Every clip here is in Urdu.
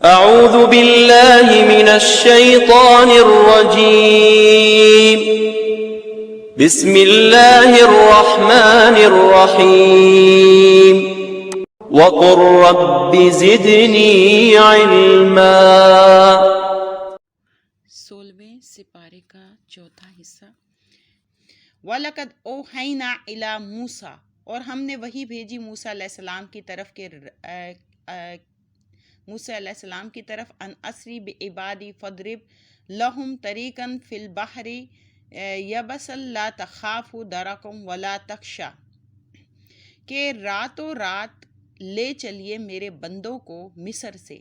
اعوذ باللہ من الشیطان الرجیم بسم اللہ الرحمن الرحیم وقل رب زدنی علما۔ 16ویں سپارے کا چوتھا حصہ۔ وَلَقَدْ أَوْحَيْنَا إِلَى مُوسَىٰ، اور ہم نے وحی بھیجی موسیٰ علیہ السلام کی طرف ان اسری بعبادی فاضرب لہم طریقا فی البحر یبسا لا تخاف درکا ولا تخشی، کہ راتوں رات لے چلیے میرے بندوں کو مصر سے،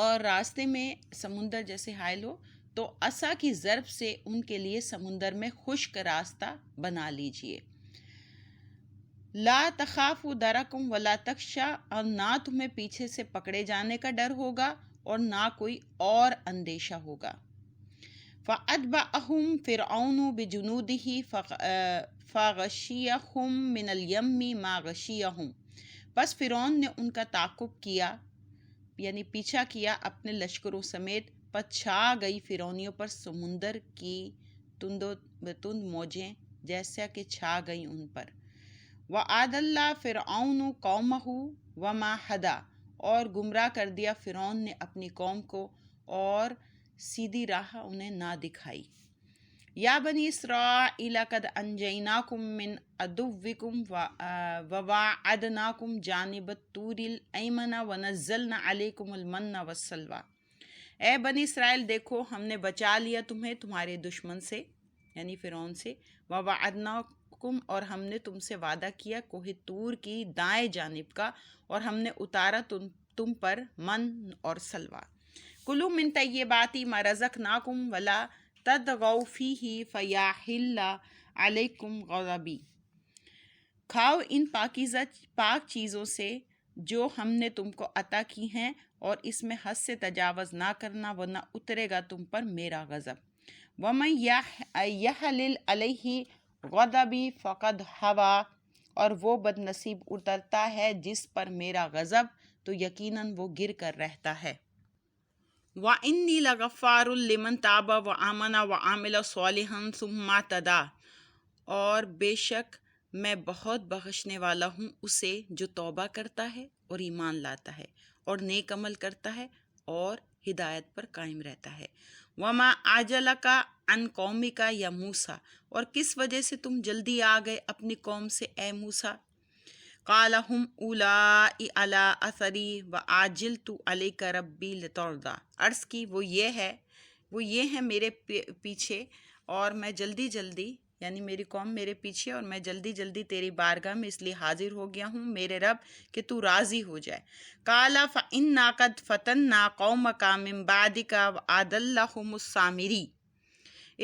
اور راستے میں سمندر جیسے حائل ہو تو عصا کی ضرب سے ان کے لیے سمندر میں خشک راستہ بنا لیجئے۔ لا تخافوا درکم ولا تخشی، اور نہ تمہیں پیچھے سے پکڑے جانے کا ڈر ہوگا اور نہ کوئی اور اندیشہ ہوگا۔ فَأَتْبَعَهُمْ فِرْعَوْنُ بِجُنُودِهِ فَغَشِيَهُمْ مِنَ الْيَمِّ مَا غَشِيَهُمْ، پس فرعون نے ان کا تعاقب کیا، یعنی پیچھا کیا اپنے لشکروں سمیت، پس چھا گئی فرعونیوں پر سمندر کی تند موجیں جیسا کہ چھا گئی ان پر۔ وَأَضَلَّ فِرْعَوْنُ قَوْمَهُ وَمَا هَدَىٰ، اور گمراہ کر دیا فرعون نے اپنی قوم کو اور سیدھی راہ انہیں نہ دکھائی۔ یا بنی اسرائیل قد انجیناکم من عدوکم وواعدناکم جانب الطور الایمن ونزلنا علیکم المن والسلوی، اے بنی اسرائیل دیکھو ہم نے بچا لیا تمہیں تمہارے دشمن سے یعنی فرعون سے، وواعدناکم، اور ہم نے تم سے وعدہ کیا کوہ طور کی دائیں جانب کا، اور ہم نے اتارا تم پر من اور سلوی۔ کلوا من طیبات ما رزقناکم ولا تطغوا فیہ فیحل علیکم غضبی، کھاؤ ان پاکیزہ پاک چیزوں سے جو ہم نے تم کو عطا کی ہیں، اور اس میں حد سے تجاوز نہ کرنا ورنہ اترے گا تم پر میرا غضب۔ ومن یحلل علیہ غضبی فقد ھویٰ، اور وہ بد نصیب اترتا ہے جس پر میرا غضب تو یقیناً وہ گر کر رہتا ہے۔ وَإِنِّي لَغَفَّارٌ لِمَن تَابَ وَآمَنَ وَعَمِلَ صَالِحًا ثُمَّ اهْتَدَىٰ، اور بے شک میں بہت بخشنے والا ہوں اسے جو توبہ کرتا ہے اور ایمان لاتا ہے اور نیک عمل کرتا ہے اور ہدایت پر قائم رہتا ہے۔ وَمَا أَعْجَلَكَ عَنْ قَوْمِكَ يَا مُوسَىٰ، اور کس وجہ سے تم جلدی آ گئے اپنی قوم سے اے موسیٰ؟ قَالَ هُمْ أُولَٰئِ عَلَىٰ أَثَرِي وَعَجِلْتُ إِلَيْكَ رَبِّي لِتَرْضَىٰ، عرض کی وہ یہ ہیں میرے پیچھے، اور میں جلدی یعنی میری قوم میرے پیچھے، اور میں جلدی تیری بارگاہ میں اس لیے حاضر ہو گیا ہوں میرے رب کہ تو راضی ہو جائے۔ قَالَ فَإِنَّا قَدْ فَتَنَّا قَوْمَكَ مِن بَعْدِكَ وَأَضَلَّهُمُ السَّامِرِي،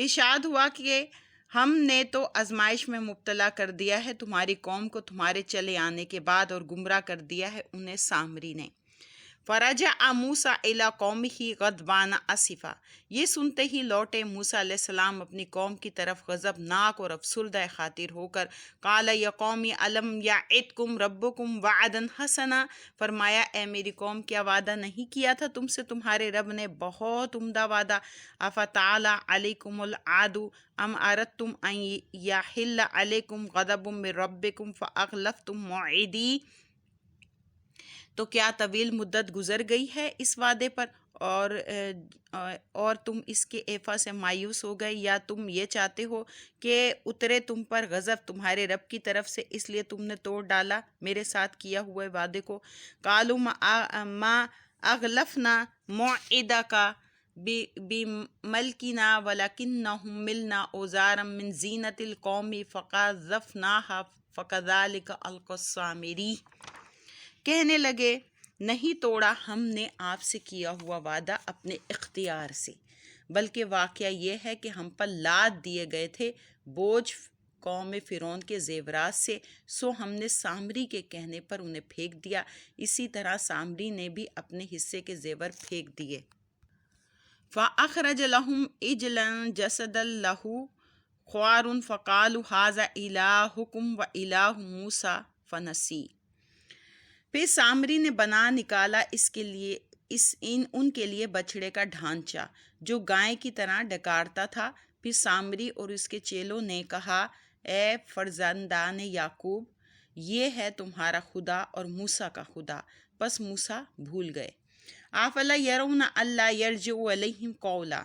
ارشاد ہوا کہ ہم نے تو آزمائش میں مبتلا کر دیا ہے تمہاری قوم کو تمہارے چلے آنے کے بعد، اور گمراہ کر دیا ہے انہیں سامری نے۔ فرجع موسیٰ الی قومہ غضبان اسفا، یہ سنتے ہی لوٹے موسیٰ علیہ السلام اپنی قوم کی طرف غضبناک اور افسردہ خاطر ہو کر۔ قال یا قوم الم یعدکم ربکم وعدا حسنا، فرمایا اے میری قوم کیا وعدہ نہیں کیا تھا تم سے تمہارے رب نے بہت عمدہ وعدہ؟ افطال علیکم العہد ام اردتم ان یحل علیکم غضب من ربکم فاخلفتم موعدی، تو کیا طویل مدت گزر گئی ہے اس وعدے پر اور تم اس کے ایفا سے مایوس ہو گئے، یا تم یہ چاہتے ہو کہ اترے تم پر غضب تمہارے رب کی طرف سے اس لیے تم نے توڑ ڈالا میرے ساتھ کیا ہوئے وعدے کو؟ قالوا ما اغلفنا موعدک بملکنا ولکنہ حملنا اوزارا من زینۃ القوم فقذفناها فکذلک القی السامری، کہنے لگے نہیں توڑا ہم نے آپ سے کیا ہوا وعدہ اپنے اختیار سے، بلکہ واقعہ یہ ہے کہ ہم پر لاد دیے گئے تھے بوجھ قوم فرعون کے زیورات سے، سو ہم نے سامری کے کہنے پر انہیں پھینک دیا، اسی طرح سامری نے بھی اپنے حصے کے زیور پھینک دیے۔ فَأَخْرَجَ لَهُمْ عِجْلًا جَسَدًا لَهُ خُوَارٌ فَقَالُوا هَٰذَا إِلَٰهُكُمْ وَإِلَٰهُ مُوسَىٰ فَنَسِیَ، پھر سامری نے بنا نکالا اس کے لیے ان کے لیے بچڑے کا ڈھانچہ جو گائے کی طرح ڈکارتا تھا۔ پھر سامری اور اس کے چیلوں نے کہا، اے فرزندان یعقوب، یہ ہے تمہارا خدا اور موسیٰ کا خدا۔ پس موسیٰ بھول گئے۔ افلا یرون الا یرجع الیہم قولا،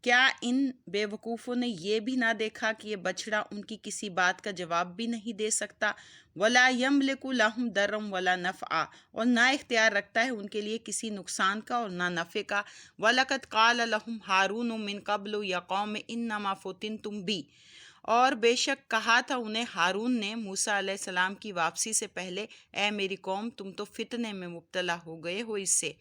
کیا ان بے وقوفوں نے یہ بھی نہ دیکھا کہ یہ بچڑا ان کی کسی بات کا جواب بھی نہیں دے سکتا؟ ولا یملک لہم ضرا ولا نفعا، اور نہ اختیار رکھتا ہے ان کے لیے کسی نقصان کا اور نہ نفع کا۔ وَلَقَدْ قَالَ لَهُمْ هَارُونُ مِن قَبْلُ يَا قَوْمِ إِنَّمَا فُتِنْتُمْ بِي، اور بے شک کہا تھا انہیں ہارون نے موسیٰ علیہ السلام کی واپسی سے پہلے، اے میری قوم، تم تو فتنے میں مبتلا ہو گئے ہو اس سے۔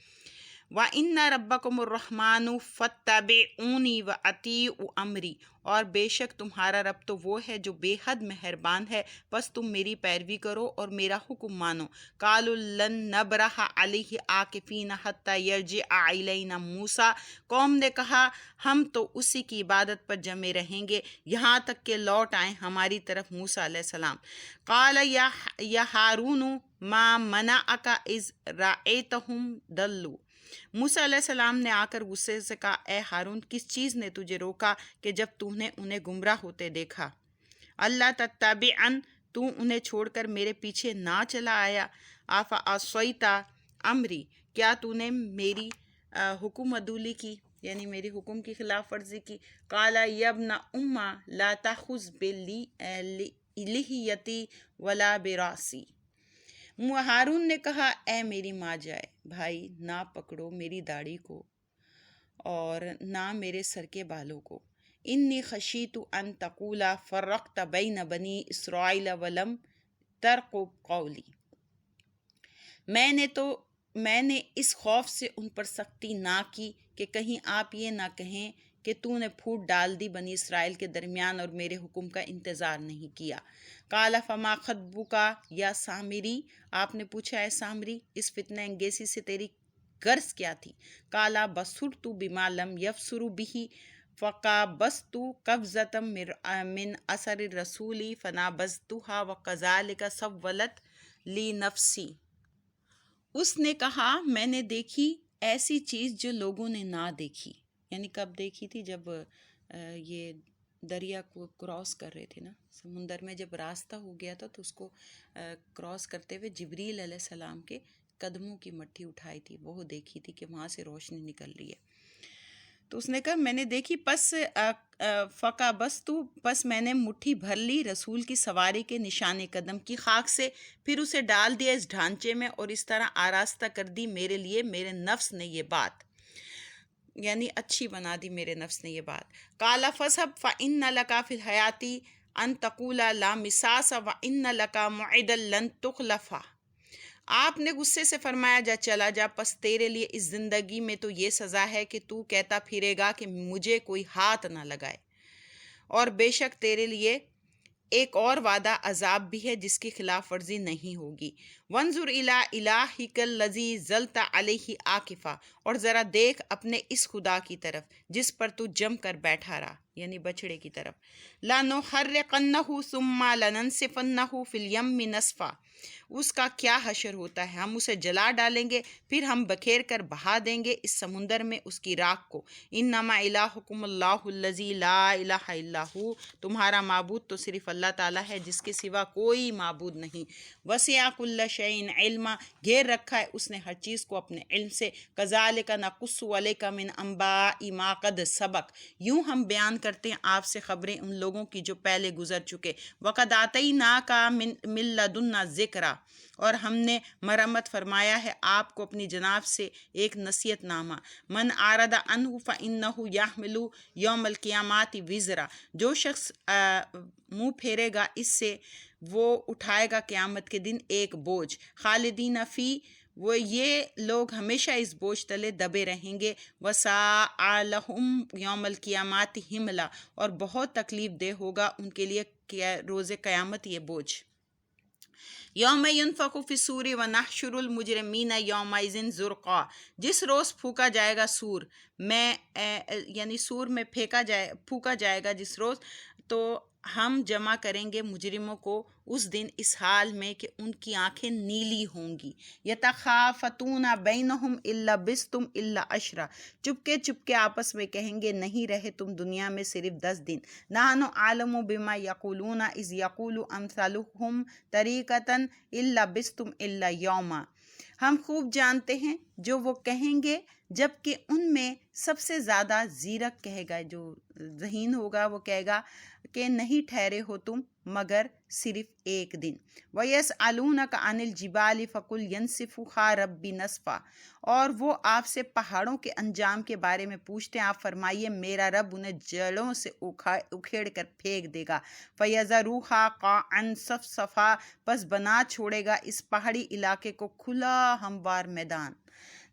وَإِنَّ رَبَّكُمُ الرَّحْمَنُ فَاتَّبِعُونِي وَأَطِیعُوا أَمْرِی، اور بے شک تمہارا رب تو وہ ہے جو بے حد مہربان ہے، بس تم میری پیروی کرو اور میرا حکم مانو۔ قَالُوا لَن نَبْرَحَ عَلَیہِ عَاکِفِینَ حَتَّى یَرْجِعَ إِلَیْنَا موسیٰ، قوم نے کہا ہم تو اسی کی عبادت پر جمے رہیں گے یہاں تک کہ لوٹ آئیں ہماری طرف موسیٰ علیہ السلام۔ قَالَ یا ہارون ما مَنَعَکَ اذ رَأَیتَہم ضَلُّوا، موسیٰ علیہ السلام نے آ کر غصے سے کہا، اے ہارون، کس چیز نے تجھے روکا کہ جب تو نے انہیں گمراہ ہوتے دیکھا؟ اللہ تتبعن، تو انہیں چھوڑ کر میرے پیچھے نہ چلا آیا؟ افعصیت امری، کیا تو نے میری حکم عدولی کی، یعنی میری حکم کی خلاف ورزی کی؟ قال یا ابن ام لا تاخذ بلحیتی ولا براسی، ہارون نے کہا، اے میری ماں جائے بھائی، نہ پکڑو میری داڑھی کو اور نہ میرے سر کے بالوں کو۔ انی خشیت ان تقول فرقت بین بنی اسرائیل ولم ترقب قولی، میں نے اس خوف سے ان پر سختی نہ کی کہ کہیں آپ یہ نہ کہیں کہ تو نے پھوٹ ڈال دی بنی اسرائیل کے درمیان اور میرے حکم کا انتظار نہیں کیا۔ قال فما خطبک یا سامری، آپ نے پوچھا، اے سامری، اس فتنہ انگیزی سے تیری غرض کیا تھی؟ قال بصرت بما لم یبصروا به فقبضت قبضۃ من اثر الرسول فنابذتها وکذلک سولت لی نفسی، اس نے کہا میں نے دیکھی ایسی چیز جو لوگوں نے نہ دیکھی، یعنی کب دیکھی تھی؟ جب یہ دریا کو کراس کر رہے تھے نا، سمندر میں جب راستہ ہو گیا تھا تو اس کو کراس کرتے ہوئے جبریل علیہ السلام کے قدموں کی مٹھی اٹھائی تھی، وہ دیکھی تھی کہ وہاں سے روشنی نکل رہی ہے۔ تو اس نے کہا میں نے دیکھی، پس میں نے مٹھی بھر لی رسول کی سواری کے نشان قدم کی خاک سے، پھر اسے ڈال دیا اس ڈھانچے میں اور اس طرح آراستہ کر دی میرے لیے میرے نفس نے یہ بات، یعنی اچھی بنا دی میرے نفس نے یہ بات۔ قال فاذهب فإن لك في الحياة أن تقول لا مساس وإن لك موعدا لن تخلفه، آپ نے غصے سے فرمایا جا چلا جا، پس تیرے لیے اس زندگی میں تو یہ سزا ہے کہ تو کہتا پھرے گا کہ مجھے کوئی ہاتھ نہ لگائے، اور بے شک تیرے لیے ایک اور وعدہ عذاب بھی ہے جس کی خلاف ورزی نہیں ہوگی۔ وانظر الی الہک الذی ظلت علیہ عاکفا، اور ذرا دیکھ اپنے اس خدا کی طرف جس پر تو جم کر بیٹھا رہا، یعنی بچڑے کی طرف۔ لنحرقنہ ثم لننسفنہ فی الیم نسفا، اس کا کیا حشر ہوتا ہے، ہم اسے جلا ڈالیں گے پھر ہم بکھیر کر بہا دیں گے اس سمندر میں اس کی راکھ کو۔ انما الہکم اللہ الذی لا الہ الا ھو، تمہارا معبود تو صرف اللہ تعالیٰ ہے جس کے سوا کوئی معبود نہیں۔ وسع کل شیء علما، گھیر رکھا ہے اس نے ہر چیز کو اپنے علم سے۔ کذالک نقص علیک من انباء ما قد سبق، یوں ہم بیان کرتے ہیں آپ سے خبریں ان لوگوں کی جو پہلے گزر چکے۔ وقد آتیناک من لدنا ذکرا، اور ہم نے مرمت فرمایا ہے آپ کو اپنی جناب سے ایک نصیحت نامہ۔ من اعرض عنہ فانہ یحمل یوم القیامۃ وزرا، جو شخص منہ پھیرے گا اس سے وہ اٹھائے گا قیامت کے دن ایک بوجھ۔ خالدین فی، وہ یہ لوگ ہمیشہ اس بوجھ تلے دبے رہیں گے۔ وساء لہم یوم القیامۃ حملا، اور بہت تکلیف دہ ہوگا ان کے لیے روز قیامت یہ بوجھ۔ یوم ینفخ فی الصور ونحشر المجرمین یومئذ زرقا، جس روز پھونکا جائے گا سور میں، یعنی سور میں پھونکا جائے گا جس روز، تو ہم جمع کریں گے مجرموں کو اس دن اس حال میں کہ ان کی آنکھیں نیلی ہوں گی. یتخافتون بینہم الا بستم الا عشرا، چپکے چپکے آپس میں کہیں گے نہیں رہے تم دنیا میں صرف 10 دن. نحن عالم بما یقولون اذ یقول امثلہم طریقۃ الا بستم الا یوما، ہم خوب جانتے ہیں جو وہ کہیں گے، جبکہ ان میں سب سے زیادہ زیرک کہے گا، جو ذہین ہوگا وہ کہے گا کہ نہیں ٹھہرے ہو تم مگر صرف ایک دن. وَيَسْأَلُونَكَ عَنِ الْجِبَالِ فَقُلْ يَنسِفُهَا رَبِّي نَسْفًا، اور وہ آپ سے پہاڑوں کے انجام کے بارے میں پوچھتے ہیں، آپ فرمائیے میرا رب انہیں جڑوں سے اکھیڑ کر پھینک دے گا. فَيَذَرُوهَا قَاعًا صَفْصَفًا، پس بنا چھوڑے گا اس پہاڑی علاقے کو کھلا ہموار میدان.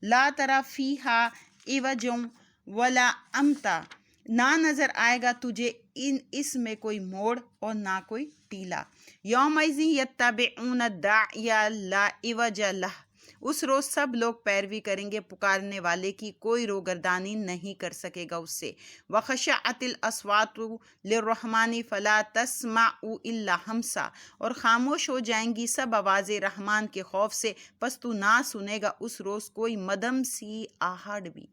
لا تری فیہا عوجا ولا امتا، نہ نظر آئے گا تجھے اس میں کوئی موڑ اور نہ کوئی ٹیلا. یومئذ یتبعون الداعی لا عوج لہ، اس روز سب لوگ پیروی کریں گے پکارنے والے کی، کوئی روگردانی نہیں کر سکے گا اس سے. وخشعت الاصوات للرحمن فلا تسمع الا ہمسا، اور خاموش ہو جائیں گی سب آوازیں رحمان کے خوف سے، پس تو نہ سنے گا اس روز کوئی مدھم سی آہٹ بھی.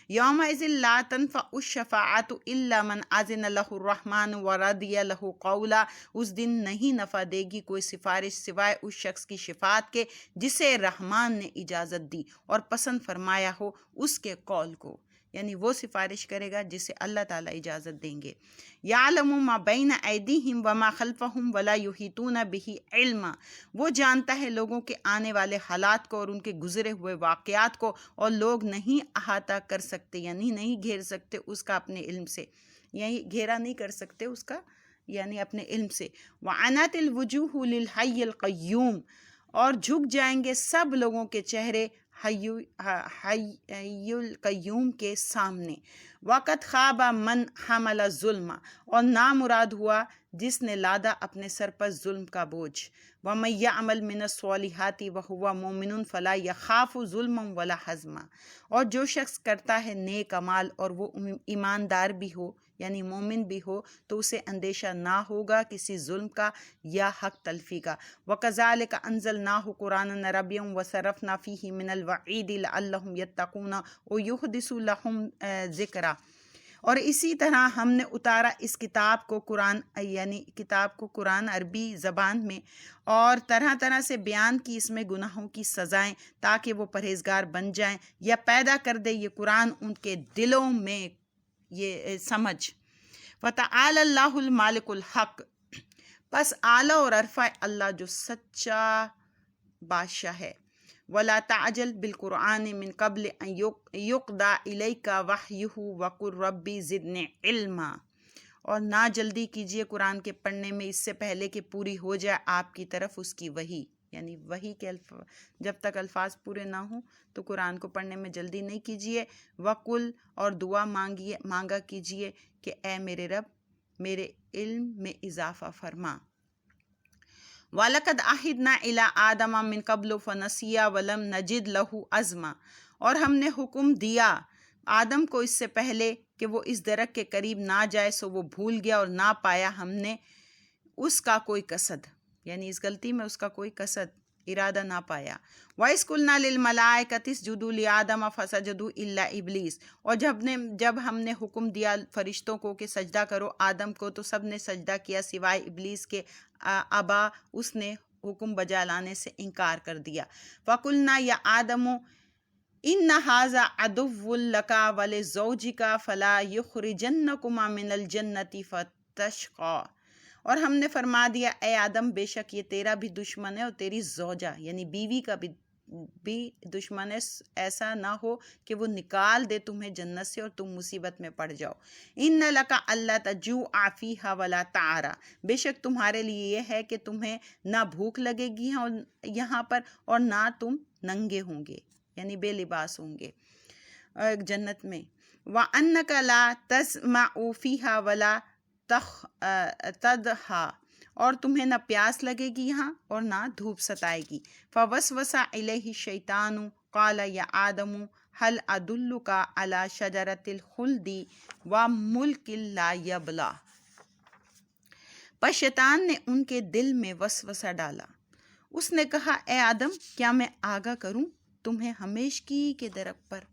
یومئذ لا تنفع الشفاعۃ الا من اذن لہ الرحمن ورضی لہ قولا، اس دن نہیں نفع دے گی کوئی سفارش سوائے اس شخص کی شفاعت کے جسے رحمان نے اجازت دی اور پسند فرمایا ہو اس کے قول کو، یعنی وہ سفارش کرے گا جسے اللہ تعالیٰ اجازت دیں گے. یعلم ما بین ایدیہم وما خلفہم ولا یحیطون بہ علما، وہ جانتا ہے لوگوں کے آنے والے حالات کو اور ان کے گزرے ہوئے واقعات کو، اور لوگ نہیں احاطہ کر سکتے، یعنی نہیں گھیر سکتے اس کا اپنے علم سے، یعنی گھیرا نہیں کر سکتے اس کا یعنی اپنے علم سے. وعنت الوجوہ للحی القیوم، اور جھک جائیں گے سب لوگوں کے چہرے حی القیوم کے سامنے. وقت خواب من حمل ظلم، اور نامراد ہوا جس نے لادا اپنے سر پر ظلم کا بوجھ. ومن یعمل من الصالحات وہو مومن فلا یخاف ظلما ولا حزما، اور جو شخص کرتا ہے نیک اعمال اور وہ ایماندار بھی ہو یعنی مومن بھی ہو تو اسے اندیشہ نہ ہوگا کسی ظلم کا یا حق تلفی کا. وَكَذَلِكَ أَنزَلْنَاهُ قُرْآنًا عَرَبِيًّا وَصَرَّفْنَا فِيهِ مِنَ الْوَعِيدِ لَعَلَّهُمْ يَتَّقُونَ وَيُحْدِثُ لَهُمْ ذِكْرًا، اور اسی طرح ہم نے اتارا اس کتاب کو قرآن یعنی کتاب کو قرآن عربی زبان میں، اور طرح طرح سے بیان کی اس میں گناہوں کی سزائیں تاکہ وہ پرہیزگار بن جائیں، یا پیدا کر دے یہ قرآن ان کے دلوں میں یہ سمجھ. وَتَعَالَى اللَّهُ الْمَالِكُ الْحَقُّ، پس اعلیٰ اور عرفہ اللہ جو سچا بادشاہ ہے. وَلَا تَعْجَلْ بِالْقُرْآنِ مِنْ قَبْلِ أَنْ يُقْضَى إِلَيْكَ وَحْيُهُ وَقُلْ رَبِّ زِدْنِي عِلْمًا، اور نہ جلدی کیجیے قرآن کے پڑھنے میں اس سے پہلے کہ پوری ہو جائے آپ کی طرف اس کی وحی، یعنی وحی کے جب تک الفاظ پورے نہ ہوں تو قرآن کو پڑھنے میں جلدی نہیں کیجیے. وَقُلْ، اور دعا مانگا کیجیے کہ اے میرے رب میرے علم میں اضافہ فرما. وَلَقَدْ عَهِدْنَا إِلَىٰ آدَمَ مِنْ قَبْلُ فَنَسِيَ وَلَمْ نَجِدْ لَهُ عَزْمًا، اور ہم نے حکم دیا آدم کو اس سے پہلے کہ وہ اس درخت کے قریب نہ جائے، سو وہ بھول گیا اور نہ پایا ہم نے اس کا کوئی قصد، یعنی اس غلطی میں اس کا کوئی قصد ارادہ نہ پایا. وَإِذْ قُلْنَا لِلْمَلَائِكَةِ اسْجُدُوا لِآدَمَ فَسَجَدُوا إِلَّا إِبْلِيسَ، اور جب ہم نے حکم دیا فرشتوں کو کہ سجدہ کرو آدم کو تو سب نے سجدہ کیا سوائے ابلیس کے، ابا، اس نے حکم بجا لانے سے انکار کر دیا. فَقُلْنَا يَا آدَمُ إِنَّ هَٰذَا عَدُوٌّ لَكَ وَلِزَوْجِكَ فَلَا يُخْرِجَنَّكُمَا مِنَ الْجَنَّةِ فَتَشْقَىٰ، اور ہم نے فرما دیا اے آدم بے شک یہ تیرا بھی دشمن ہے اور تیری زوجہ یعنی بیوی کا بھی دشمن ہے، ایسا نہ ہو کہ وہ نکال دے تمہیں جنت سے اور تم مصیبت میں پڑ جاؤ. إِنَّ لَكَ أَلَّا تَجُوعَ فِيهَا وَلَا تَعْرَىٰ، بے شک تمہارے لیے یہ ہے کہ تمہیں نہ بھوک لگے گی یہاں پر اور نہ تم ننگے ہوں گے یعنی بے لباس ہوں گے جنت میں. وَأَنَّكَ لَا تَظْمَأُ فِيهَا وَلَا تَضْحَىٰ، اور تمہیں نہ پیاس لگے گی یہاں اور نہ دھوپ ستائے گی. فَوَسْوَسَ إِلَيْهِ الشَّيْطَانُ قَالَ يَا آدَمُ هَلْ أَدُلُّكَ عَلَىٰ شَجَرَةِ الْخُلْدِ وَمُلْكٍ لَا يَبْلَىٰ، پس شیطان نے ان کے دل میں وسوسہ ڈالا، اس نے کہا اے آدم کیا میں آگاہ کروں تمہیں ہمیشگی کے درخت پر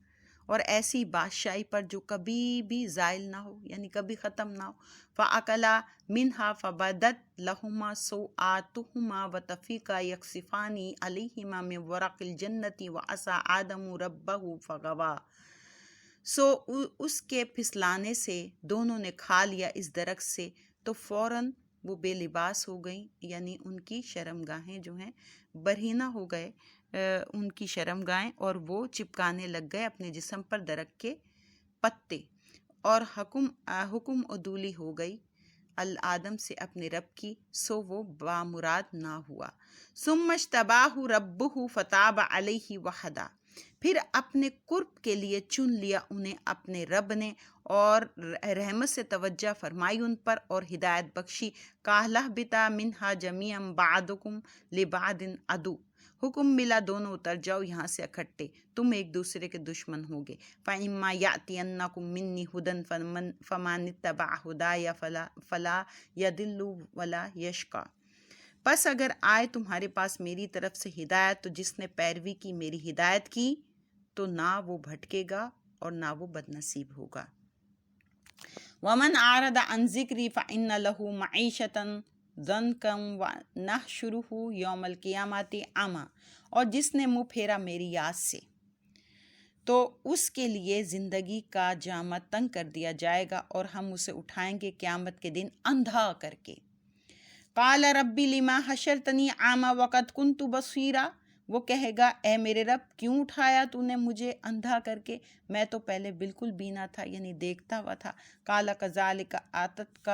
اور ایسی بادشاہی پر جو کبھی بھی زائل نہ ہو، یعنی کبھی ختم نہ ہو۔ فَأَكَلَا مِنْهَا فَبَدَتْ لَهُمَا سَوْآتُهُمَا وَطَفِقَا يَخْصِفَانِ عَلَيْهِمَا مِنْ وَرَقِ الْجَنَّةِ وَعَصَىٰ آدَمُ رَبَّهُ فَغَوَىٰ۔ سو اس کے پھسلانے سے دونوں نے کھا لیا اس درخت سے تو فوراً وہ بے لباس ہو گئیں، یعنی ان کی شرمگاہیں جو ہیں برہنہ ہو گئے، ان کی شرمگاہیں، اور وہ چپکانے لگ گئے اپنے جسم پر درخت کے پتے، اور حکم عدولی ہو گئی آدم سے اپنے رب کی، سو وہ بامراد نہ ہوا۔ ثم اجتباہ ربہ فتاب علیہ وہدی، پھر اپنے قرب کے لیے چن لیا انہیں اپنے رب نے اور رحمت سے توجہ فرمائی ان پر اور ہدایت بخشی۔ قَالَ اهْبِطَا مِنْهَا جَمِيعًا بَعْضُكُمْ لِبَعْضٍ عَدُوٌّ، حکم ملا دونوں اتر جاؤ یہاں سے اکٹھے، تم ایک دوسرے کے دشمن ہوگے۔ فَإِمَّا يَأْتِيَنَّكُم مِّنِّي هُدًى فَمَنِ اتَّبَعَ هُدَايَ فَلَا يَضِلُّ وَلَا يَشْقَىٰ، پس اگر آئے تمہارے پاس میری طرف سے ہدایت تو جس نے پیروی کی میری ہدایت کی تو نہ وہ بھٹکے گا اور نہ وہ بدنصیب ہوگا۔ وَمَنْ أَعْرَضَ عَنْ ذِكْرِي فَإِنَّ لَهُ مَعِيشَةً ضَنْكًا وَنَحْشُرُهُ يَوْمَ الْقِيَامَةِ أَعْمَىٰ، اور جس نے منہ پھیرا میری یاد سے تو اس کے لیے زندگی کا جامہ تنگ کر دیا جائے گا اور ہم اسے اٹھائیں گے قیامت کے دن اندھا کر کے۔ قال ربی لما حشرتنی اعمی وقد کنت بصیرا، وہ کہے گا اے میرے رب کیوں اٹھایا تو نے مجھے اندھا کر کے، میں تو پہلے بالکل بینا تھا، یعنی دیکھتا ہوا تھا۔ قال کذالک آتتک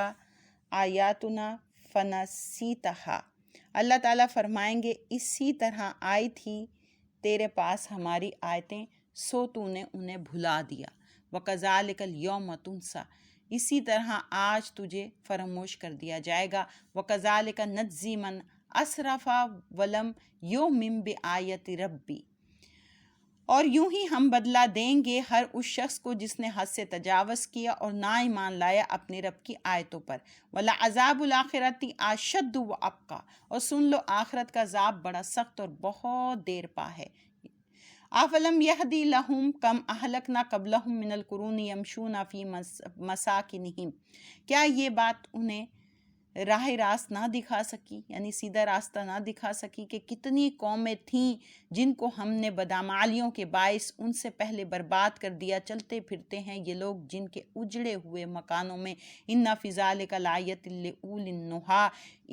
آیاتنا فنسیتہا، اللہ تعالیٰ فرمائیں گے اسی طرح آئی تھی تیرے پاس ہماری آیتیں سو تو نے انہیں بھلا دیا۔ وَكَذَلِكَ الْيَوْمَ تُنسَىٰ، اسی طرح آج تجھے فراموش کر دیا جائے گا۔ وَكَذَلِكَ نَجْزِي مَنْ أَسْرَفَ وَلَمْ يُؤْمِنْ بِآیَاتِ رَبِّهِ، اور یوں ہی ہم بدلہ دیں گے ہر اس شخص کو جس نے حد سے تجاوز کیا اور نہ ایمان لایا اپنے رب کی آیتوں پر۔ وَلَعَذَابُ الْآخِرَةِ أَشَدُّ وَأَبْقَىٰ، اور سن لو آخرت کا عذاب بڑا سخت اور بہت دیر پا ہے۔ أَفَلَمْ يَهْدِ لَهُمْ كَمْ أَهْلَكْنَا قَبْلَهُمْ مِنَ الْقُرُونِ يَمْشُونَ فِي مَسَاكِنِهِمْ، کیا یہ بات انہیں راہ راست نہ دکھا سکی، یعنی سیدھا راستہ نہ دکھا سکی کہ کتنی قومیں تھیں جن کو ہم نے بدعمالیوں کے باعث ان سے پہلے برباد کر دیا، چلتے پھرتے ہیں یہ لوگ جن کے اجڑے ہوئے مکانوں میں۔ ان فی ذلک لآیۃ لأولی النہی،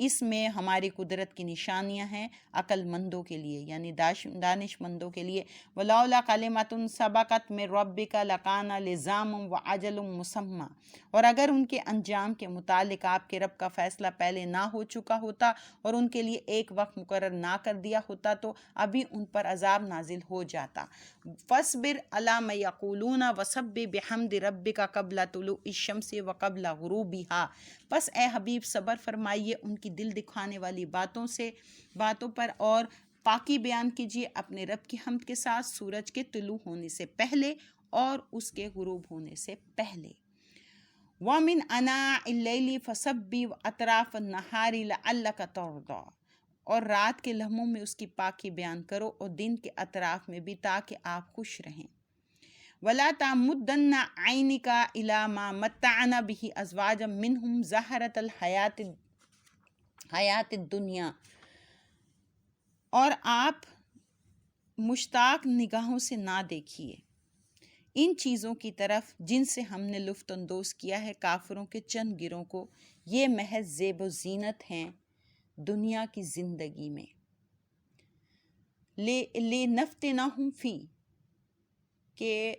اس میں ہماری قدرت کی نشانیاں ہیں عقل مندوں کے لیے، یعنی دانش مندوں کے لیے۔ ولولا کلمۃ سبقت من ربک لکان لزاما وأجل مسمى، اور اگر ان کے انجام کے متعلق آپ کے رب کا فیصلہ پہلے نہ ہو چکا ہوتا اور ان کے لیے ایک وقت مقرر نہ کر دیا ہوتا تو ابھی ان پر عذاب نازل ہو جاتا۔ فاصبر علی ما یقولون وسبح بحمد ربک قبل طلوع الشمس وقبل غروبها، پس اے حبیب صبر فرمائیے ان کی دل دکھانے والی باتوں پر اور پاکی بیان کیجیے اپنے رب کی حمد کے ساتھ سورج کے طلوع ہونے سے پہلے اور اس کے غروب ہونے سے پہلے۔ وَمِنْ أَنَاءِ اللَّيْلِ فَسَبِّحْ وَأَطْرَافَ النَّهَارِ لَعَلَّكَ تَرْضَىٰ، اور رات کے لمحوں میں اس کی پاکی بیان کرو اور دن کے اطراف میں بھی تاکہ آپ خوش رہیں۔ وَلَا تَمُدَّنَّ عَيْنَيْكَ إِلَىٰ مَا مَتَّعْنَا بِهِ أَزْوَاجًا مِّنْهُمْ زَهْرَةَ الْحَيَاةِ الدُّنْيَا، اور آپ مشتاق نگاہوں سے نہ دیکھیے ان چیزوں کی طرف جن سے ہم نے لطف اندوز کیا ہے کافروں کے چند گروہ کو، یہ محض زیب و زینت ہیں دنیا کی زندگی میں۔ لِنَفْتِنَهُمْ فِيهِ، کہ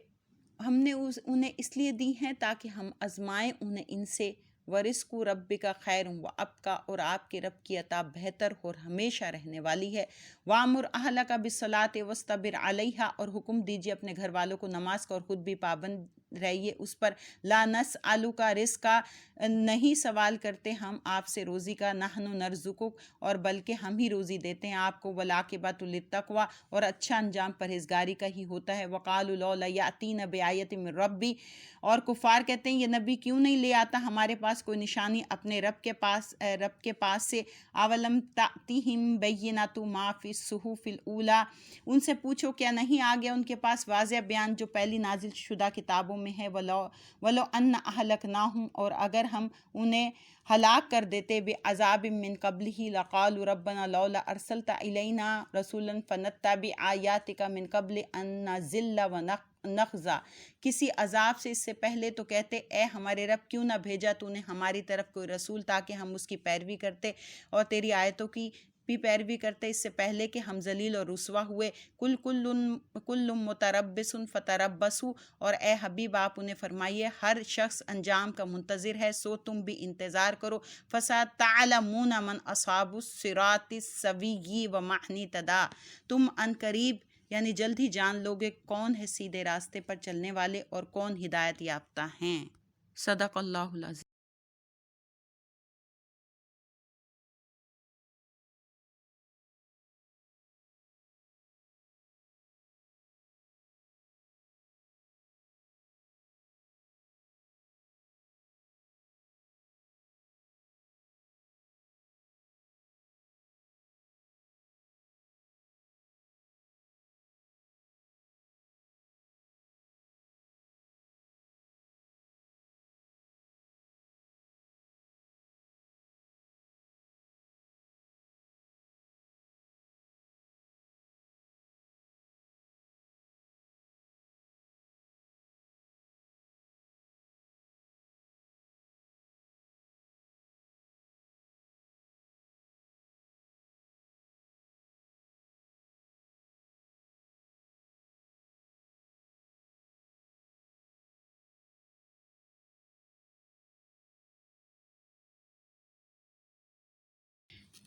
ہم نے انہیں اس لیے دی ہیں تاکہ ہم آزمائیں انہیں ان سے۔ وَرِزْقُ رَبِّكَ خَيْرٌ وَأَبْقَىٰ، اور آپ کے رب کی عطا بہتر اور ہمیشہ رہنے والی ہے۔ وَأْمُرْ أَهْلَكَ بِالصَّلَاةِ وَاصْطَبِرْ عَلَيْهَا، اور حکم دیجیے اپنے گھر والوں کو نماز کا اور خود بھی پابند رہیے اس پر، لا نسألو کا رزقا، نہیں سوال کرتے ہم آپ سے روزی کا، نحن نرزقک، اور بلکہ ہم ہی روزی دیتے ہیں آپ کو، والعاقبۃ للتقویٰ، اور اچھا انجام پرہیزگاری کا ہی ہوتا ہے، وقالوا لولا یأتینا بآیۃ من ربی، اور کفار کہتے ہیں یہ نبی کیوں نہیں لے آتا ہمارے پاس کوئی نشانی اپنے رب کے پاس سے، اولم تأتیہم بینۃ ما فی الصحف الاولی، ان سے پوچھو کیا نہیں آ گیا ان کے پاس واضح بیان جو پہلی نازل شدہ کتابوں میں ہے، ولو ان اہلکناہم، اور اگر ہم انہیں ہلاک کر دیتے بعذاب من قبلہ لقالوا ربنا لولا ارسلت الینا رسولا فنتبع آیاتک من قبل ان نذل ونخزا، کسی عذاب سے اس سے پہلے تو کہتے اے ہمارے رب کیوں نہ بھیجا تو نے ہماری طرف کوئی رسول تاکہ ہم اس کی پیروی کرتے اور تیری آیتوں کی بھی پیروی کرتے اس سے پہلے کہ ہم ذلیل اور رسوا ہوئے، کل متربص فتربصوا، اور اے حبیب آپ انہیں فرمائیے ہر شخص انجام کا منتظر ہے سو تم بھی انتظار کرو، فستعلمون من اصحاب الصراط السوی ومن اہتدی، تم ان قریب یعنی جلد ہی جان لوگے کون ہے سیدھے راستے پر چلنے والے اور کون ہدایت یافتہ ہیں۔ صدق اللہ العظیم۔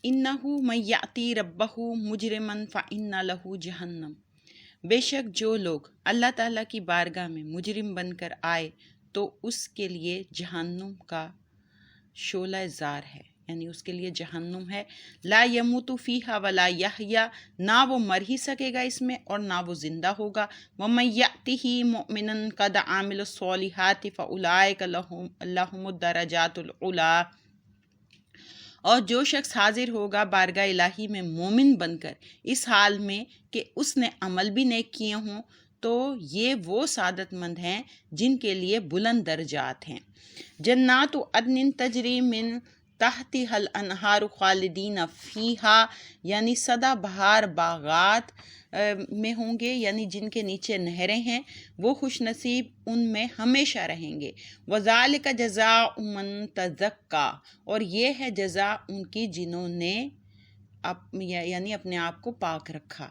اِنَّهُ مَن یأتی ربہ مجرما فإن لہ جہنم، بے شک جو لوگ اللہ تعالیٰ کی بارگاہ میں مجرم بن کر آئے تو اس کے لیے جہنم کا شعلہ زار ہے، یعنی اس کے لیے جہنم ہے، لا یموت فیہا ولا یحیا، نہ وہ مر ہی سکے گا اس میں اور نہ وہ زندہ ہوگا، ومن یأتہ مؤمنا قد عمل الصالحات فأولئک لہم الدرجات العلی، اور جو شخص حاضر ہوگا بارگاہ الہی میں مومن بن کر اس حال میں کہ اس نے عمل بھی نیک کیے ہوں تو یہ وہ سعادت مند ہیں جن کے لیے بلند درجات ہیں، جنات عدن تجری من تحتها الانہار خالدین فیہا، یعنی سدا بہار باغات میں ہوں گے، یعنی جن کے نیچے نہریں ہیں، وہ خوش نصیب ان میں ہمیشہ رہیں گے، وَذَلِكَ جَزَاءُ مَن تَزَكَّىٰ، اور یہ ہے جزا ان کی جنہوں نے یعنی اپنے آپ کو پاک رکھا۔